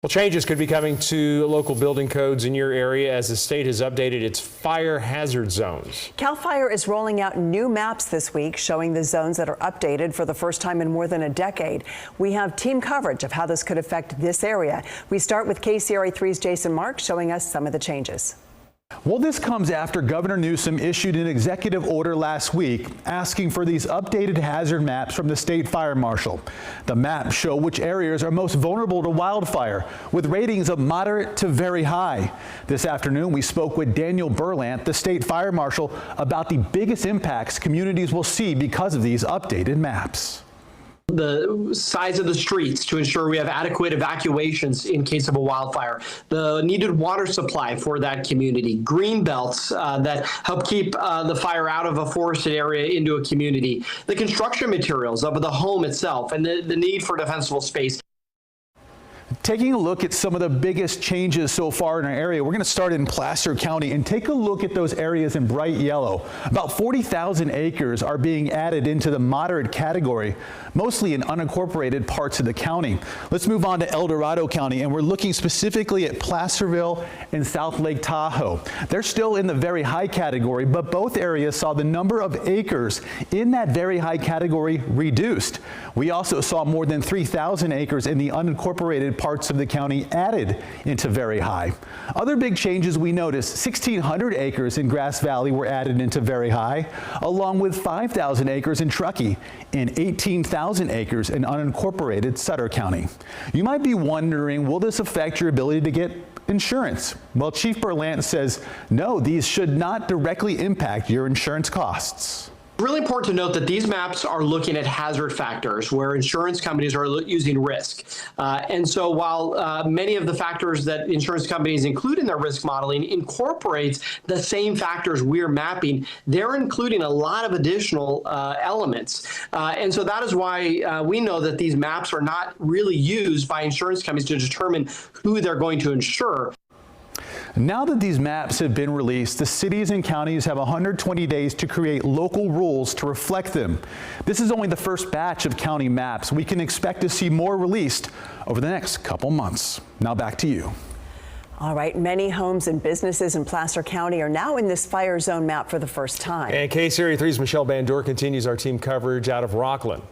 Well, changes could be coming to local building codes in your area as the state has updated its fire hazard zones. CAL FIRE is rolling out new maps this week showing the zones that are updated for the first time in more than a decade. We have team coverage of how this could affect this area. We start with KCRA 3's Jason Marks showing us some of the changes. Well, this comes after Governor Newsom issued an executive order last week asking for these updated hazard maps from the state fire marshal. The maps show which areas are most vulnerable to wildfire with ratings of moderate to very high. This afternoon, we spoke with Daniel Berlant, the state fire marshal, about the biggest impacts communities will see because of these updated maps. The size of the streets to ensure we have adequate evacuations in case of a wildfire, the needed water supply for that community, green belts that help keep the fire out of a forested area into a community, the construction materials of the home itself, and the need for defensible space. Taking a look at some of the biggest changes so far in our area, we're going to start in Placer County and take a look at those areas in bright yellow. About 40,000 acres are being added into the moderate category, mostly in unincorporated parts of the county. Let's move on to El Dorado County, and we're looking specifically at Placerville and South Lake Tahoe. They're still in the very high category, but both areas saw the number of acres in that very high category reduced. We also saw more than 3,000 acres in the unincorporated parts of the county added into very high. Other big changes we noticed: 1,600 acres in Grass Valley were added into very high, along with 5,000 acres in Truckee and 18,000 acres in unincorporated Sutter County. You might be wondering, will this affect your ability to get insurance? Well, Chief Berlant says no, these should not directly impact your insurance costs. Really important to note that these maps are looking at hazard factors where insurance companies are using risk. And so while many of the factors that insurance companies include in their risk modeling incorporates the same factors we're mapping, they're including a lot of additional elements. And so that is why we know that these maps are not really used by insurance companies to determine who they're going to insure. Now that these maps have been released, the cities and counties have 120 days to create local rules to reflect them. This is only the first batch of county maps. We can expect to see more released over the next couple months. Now back to you. All right, many homes and businesses in Placer County are now in this fire zone map for the first time. And KCRA 3's Michelle Bandor continues our team coverage out of Rockland.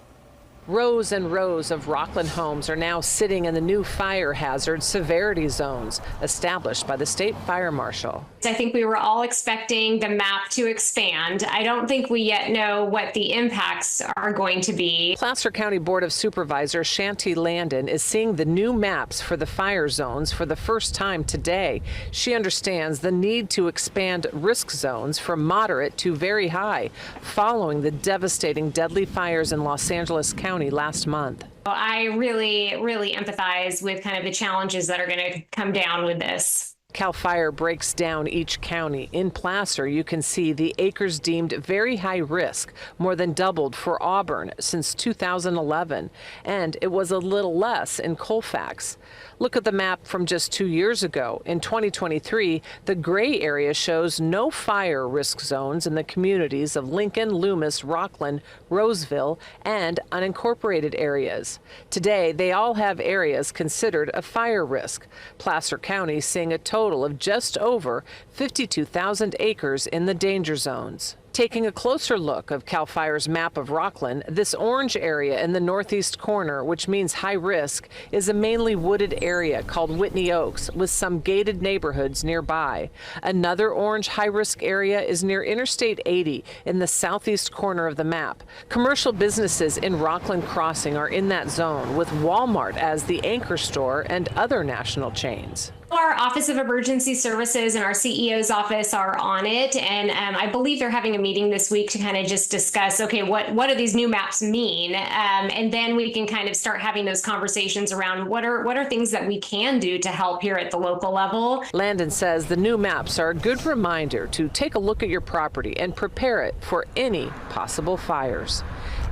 Rows and rows of Rockland homes are now sitting in the new fire hazard severity zones established by the state fire marshal. I think we were all expecting the map to expand. I don't think we yet know what the impacts are going to be. Placer County Board of Supervisors Shanti Landon is seeing the new maps for the fire zones for the first time today. She understands the need to expand risk zones from moderate to very high following the devastating deadly fires in Los Angeles County last month. I really empathize with kind of the challenges that are going to come down with this. CAL FIRE breaks down each county. In Placer, you can see the acres deemed very high risk more than doubled for Auburn since 2011, and it was a little less in Colfax. Look at the map from just 2 years ago. In 2023, the gray area shows no fire risk zones in the communities of Lincoln, Loomis, Rockland, Roseville, and unincorporated areas. Today, they all have areas considered a fire risk. Placer County seeing a total of just over 52,000 acres in the danger zones. Taking a closer look of CAL FIRE's map of Rockland, this orange area in the northeast corner, which means high risk, is a mainly wooded area called Whitney Oaks with some gated neighborhoods nearby. Another orange high-risk area is near Interstate 80 in the southeast corner of the map. Commercial businesses in Rockland Crossing are in that zone, with Walmart as the anchor store and other national chains. Our Office of Emergency Services and our CEO's office are on it, and I believe they're having a meeting this week to kind of just discuss, okay, what do these new maps mean? And then we can kind of start having those conversations around what are things that we can do to help here at the local level. Landon says the new maps are a good reminder to take a look at your property and prepare it for any possible fires.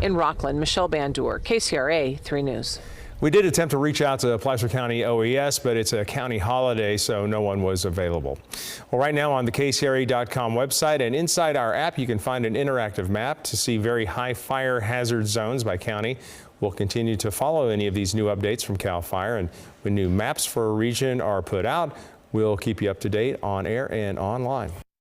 In Rockland, Michelle Bandor, KCRA 3 News. We did attempt to reach out to Placer County OES, but it's a county holiday, so no one was available. Well, right now on the KCRA.com website and inside our app, you can find an interactive map to see very high fire hazard zones by county. We'll continue to follow any of these new updates from CAL FIRE, and we When new maps for a region are put out, we'll keep you up to date on air and online.